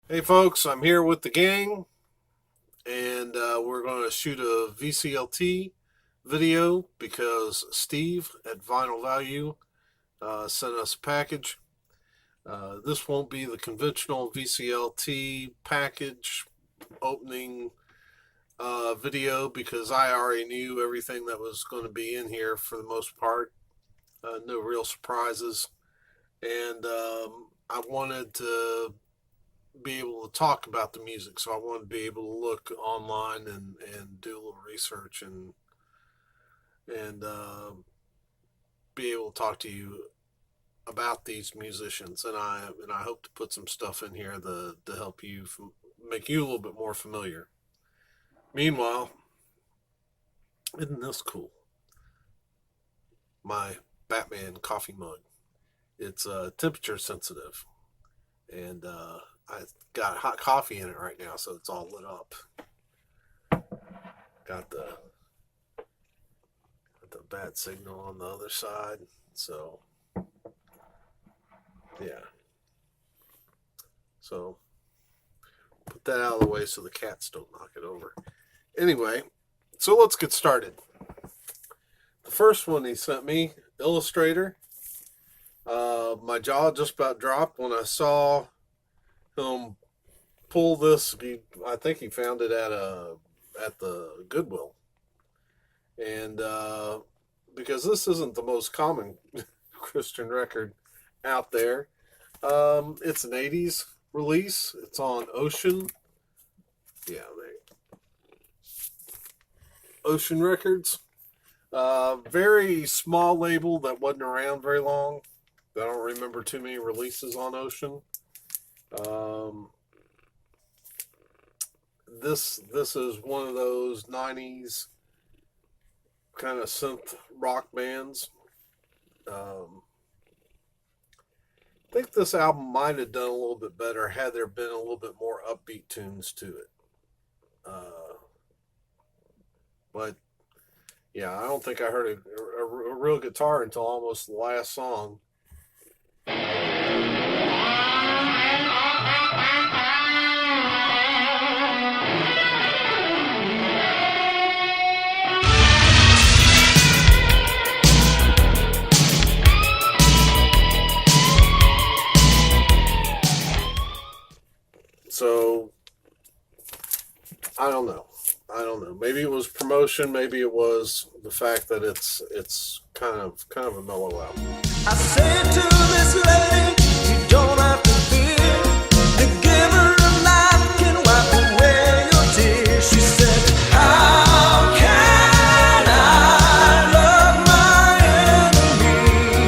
Hey folks, I'm here with the gang, and we're going to shoot a VCLT video because Steve at Vinyl Value sent us a package. This won't be the conventional VCLT package opening video because I already knew everything that was going to be in here for the most part. No real surprises, and I wanted to be able to talk about the music. So I want to be able to look online and do a little research and be able to talk to you about these musicians. And I hope to put some stuff in here to help you make you a little bit more familiar. Meanwhile, isn't this cool? My Batman coffee mug. It's temperature sensitive, and I got hot coffee in it right now, so it's all lit up. Got the bad signal on the other side, so yeah. So put that out of the way so the cats don't knock it over. Anyway, so let's get started. The first one he sent me, Illustrator. My jaw just about dropped when I saw him pull this. I think he found it at the Goodwill, and because this isn't the most common Christian record out there, it's an '80s release. It's on Ocean, yeah, Ocean Records. Very small label that wasn't around very long. I don't remember too many releases on Ocean. Um, this is one of those '90s kind of synth rock bands. I think this album might have done a little bit better had there been a little bit more upbeat tunes to it. But yeah, I don't think I heard a real guitar until almost the last song. So I don't know. I don't know. Maybe it was promotion. Maybe it was the fact that it's kind of a mellow album. I said to this lady, you don't have to fear. The giver of life can wipe away your tears. She said, how can I love my enemy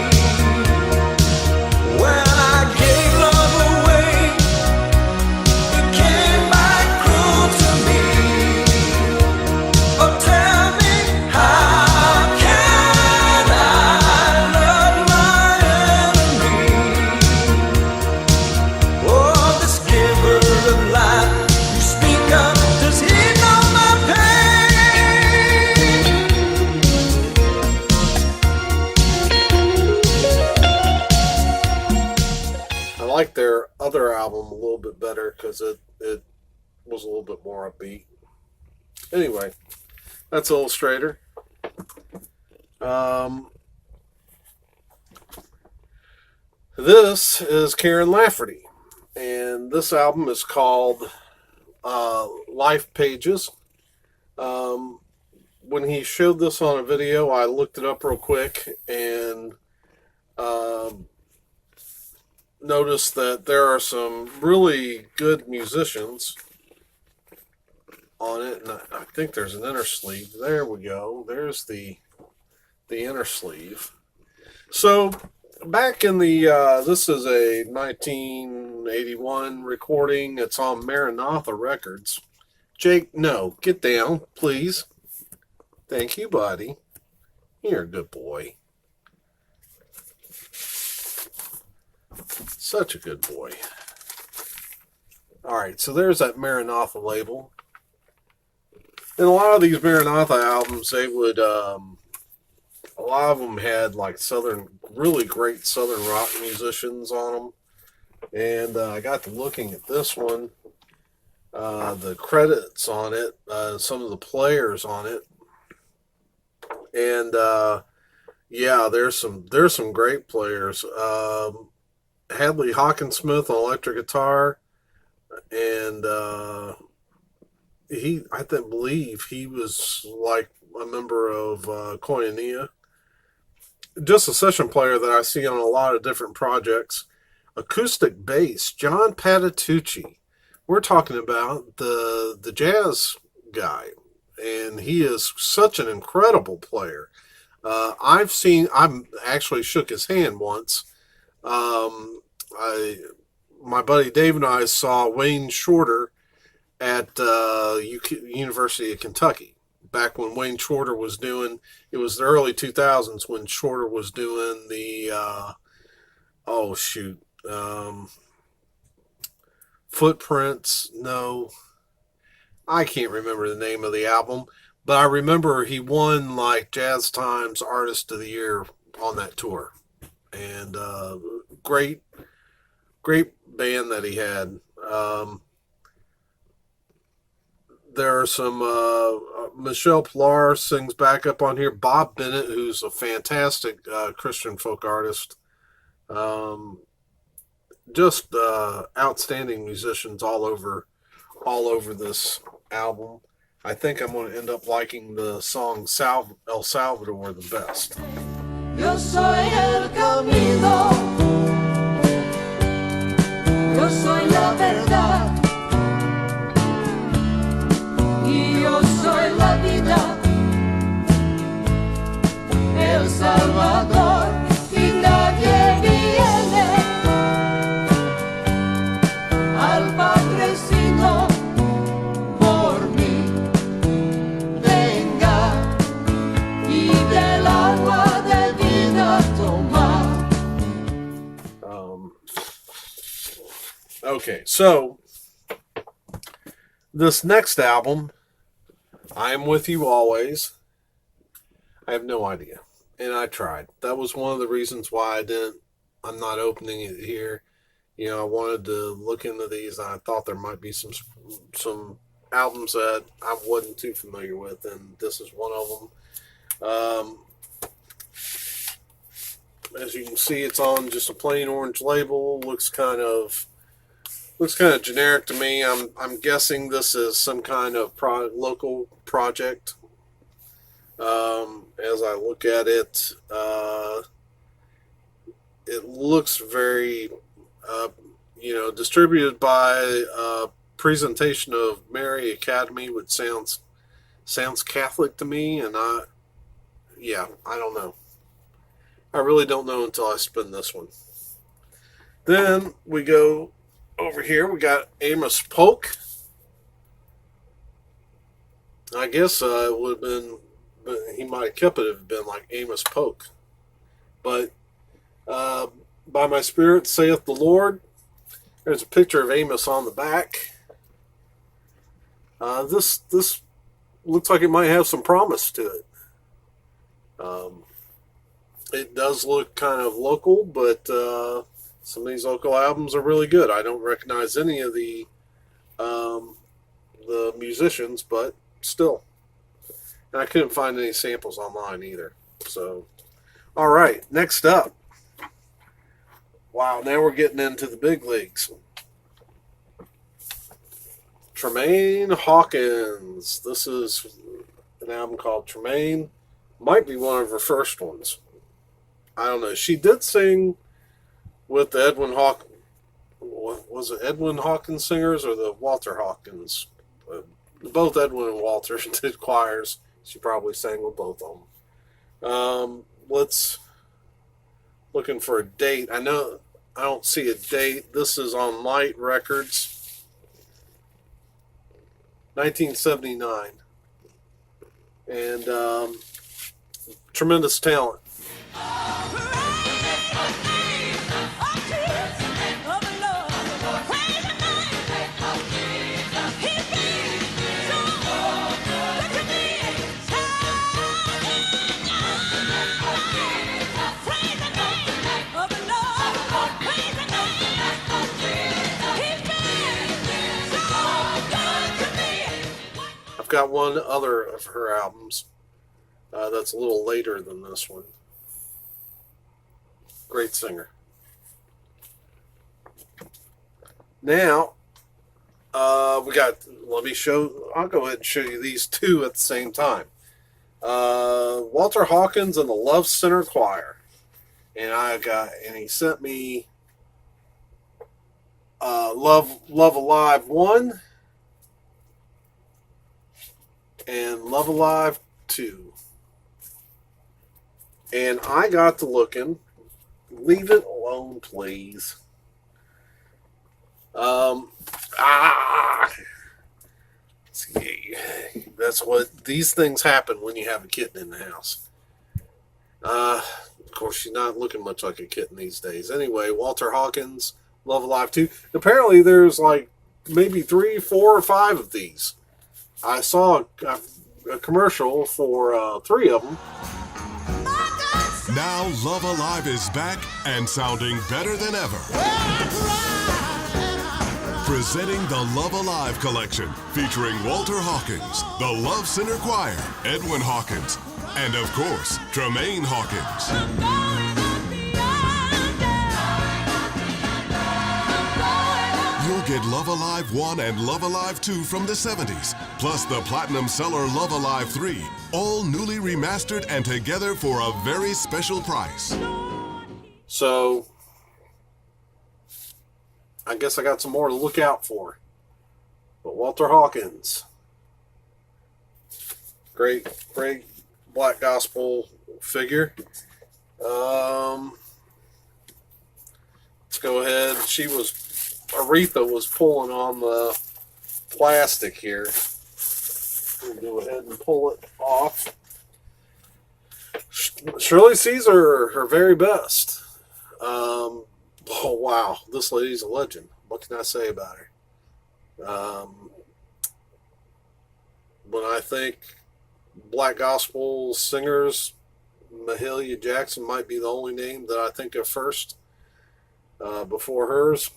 when I gave love away? It came back cruel to me. Oh, tell me, how can I love my enemy? Oh, this giver of life you speak of, does he know my I like their other album a little bit better because it was a little bit more upbeat. Anyway, that's Illustrator. Um, this is Karen Lafferty, and this album is called Life Pages. Um, when he showed this on a video, I looked it up real quick and um, noticed that there are some really good musicians on it, and I think there's an inner sleeve. There we go. There's the inner sleeve. So back in the this is a 1981 recording. It's on Maranatha Records. Jake, no, get down, please. Thank you, buddy. You're a good boy. Such a good boy. All right, so there's that Maranatha label. And a lot of these Maranatha albums, they would, a lot of them had like really great southern rock musicians on them. And I got to looking at this one, the credits on it, some of the players on it, and yeah, there's some great players. Hadley Hawkinsmith on electric guitar, and I believe he was like a member of Koinonia. Just a session player that I see on a lot of different projects. Acoustic bass, John Patitucci. We're talking about the jazz guy, and he is such an incredible player. I've actually shook his hand once. My buddy Dave and I saw Wayne Shorter at University of Kentucky back when Wayne Shorter was doing. It was the early 2000s when Shorter was doing the oh shoot, Footprints. No, I can't remember the name of the album, but I remember he won like Jazz Times Artist of the Year on that tour, and great band that he had. There are some Michelle Pilar sings back up on here. Bob Bennett, who's a fantastic Christian folk artist. Just outstanding musicians all over this album. I think I'm going to end up liking the song El Salvador the best. Yo soy el camino, yo soy la verdad, y yo soy la vida, El Salvador, y nadie viene al Padre sino por mí. Venga y del agua de vida toma. Okay, so this next album, I Am With You Always, I have no idea. And I tried. That was one of the reasons why I'm not opening it here. You know, I wanted to look into these, and I thought there might be some albums that I wasn't too familiar with, and this is one of them. As you can see, it's on just a plain orange label. Looks kind of generic to me. I'm guessing this is some kind of local project. As I look at it, it looks very, distributed by Presentation of Mary Academy, which sounds Catholic to me, and I don't know. I really don't know until I spin this one. Then we go over here. We got Amos Polk. I guess it would have been, he might have kept it if it had been like Amos Polk. But by my spirit, saith the Lord. There's a picture of Amos on the back. This looks like it might have some promise to it. It does look kind of local, but some of these local albums are really good. I don't recognize any of the musicians, but still. And I couldn't find any samples online either. So, all right, next up. Wow, now we're getting into the big leagues. Tremaine Hawkins. This is an album called Tremaine. Might be one of her first ones. I don't know. She did sing with the Edwin Hawkins. Was it Edwin Hawkins singers or the Walter Hawkins? Both Edwin and Walter did choirs. She probably sang with both of them. Looking for a date. I don't see a date. This is on Light Records. 1979. And tremendous talent. I've got one other of her albums that's a little later than this one. Great singer. Now, we got, I'll go ahead and show you these two at the same time. Walter Hawkins and the Love Center Choir. And he sent me Love Alive 1 and Love Alive 2. And I got to looking. Leave it alone, please. See, that's what these things happen when you have a kitten in the house. Of course, she's not looking much like a kitten these days. Anyway, Walter Hawkins, Love Alive 2. Apparently, there's like maybe 3, 4, or 5 of these. I saw a commercial for 3 of them. Now Love Alive is back and sounding better than ever. Presenting the Love Alive collection, featuring Walter Hawkins, the Love Center Choir, Edwin Hawkins, and of course, Tremaine Hawkins. You'll get Love Alive 1 and Love Alive 2 from the 70s, plus the platinum seller Love Alive 3, all newly remastered and together for a very special price. So, I guess I got some more to look out for. But Walter Hawkins, great black gospel figure. Let's go ahead. Aretha was pulling on the plastic here. We'll go ahead and pull it off. Shirley Caesar, her very best. Oh wow, this lady's a legend. What can I say about her? When I think black gospel singers, Mahalia Jackson might be the only name that I think of first before hers.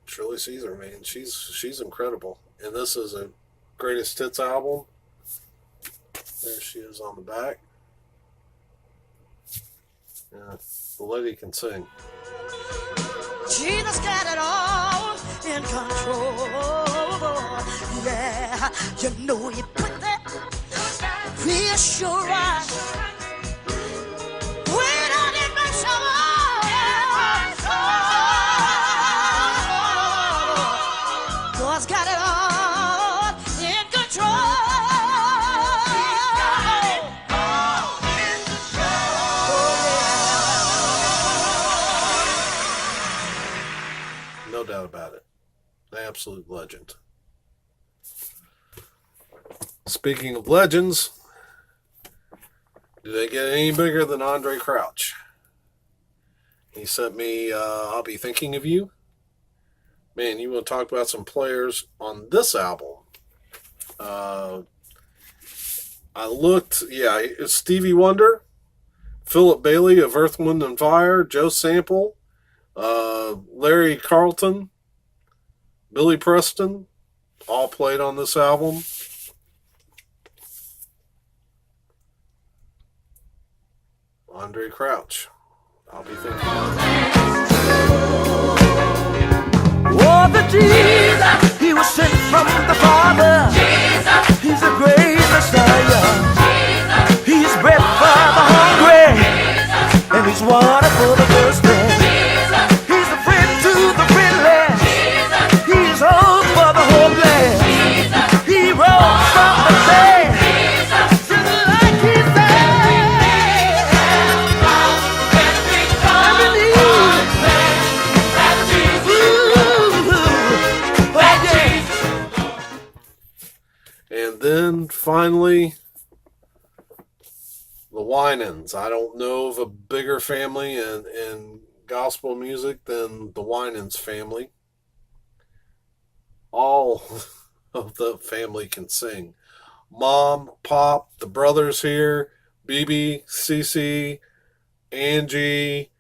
Shirley Caesar, man, she's incredible, and this is a greatest hits album. There she is on the back. Yeah, the lady can sing. Jesus got it all in control. Yeah, you know he put that reassurance. Wait on it, my soul. God's got it all in control. No doubt about it. An absolute legend. Speaking of legends, do they get any bigger than Andre Crouch? He sent me I'll Be Thinking of You. Man, you want to talk about some players on this album. I looked, it's Stevie Wonder, Philip Bailey of Earth, Wind and Fire, Joe Sample, Larry Carlton, Billy Preston, all played on this album. Andre Crouch, I'll Be Thinking of You. Oh, the Jesus, he was sent from the Father. Jesus, he's a great Messiah. Jesus, he's bread for the hungry. Jesus, and he's water for the thirsty. Jesus, he's a friend to the friendless. Jesus, he's hope for the hopeless. Jesus, he rose from the dead. Jesus, just like he said. And then finally, the Winans. I don't know of a bigger family in gospel music than the Winans family. All of the family can sing. Mom, Pop, the brothers here, BB, Cece, Angie,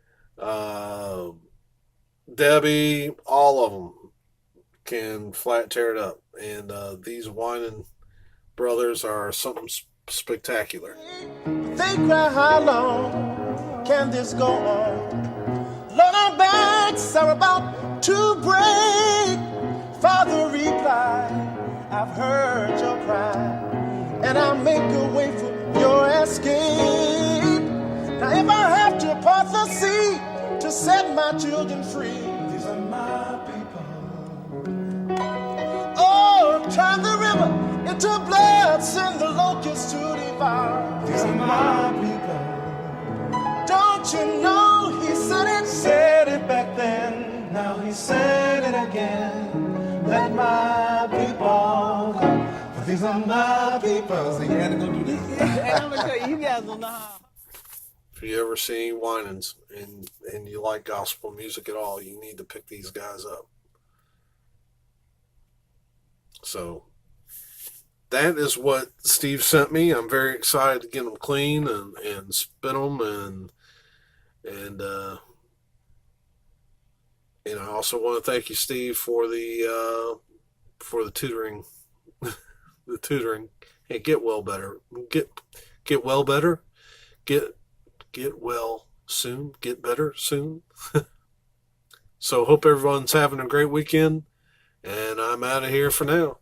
Debbie, all of them can flat tear it up. and these Winan brothers are something spectacular. They cry, how long can this go on? Lord, our backs are about to break. Father replied, I've heard your cry, and I'll make a way for your escape. Now if I have to part the sea to set my children free, these are my people. Oh, turn the river into blood, send the locusts to devour. These are my people. Don't you know he said it back then, now he said it again. Let my people come, for these are my people. So you had to go do this. And I'm gonna tell you, you guys don't know how. If you ever seen Winans and you like gospel music at all, you need to pick these guys up. So that is what Steve sent me. I'm very excited to get them clean and spin them and I also want to thank you, Steve, for the tutoring. The tutoring. Hey, get well better. Get well better. Get well soon. Get better soon. So hope everyone's having a great weekend, and I'm out of here for now.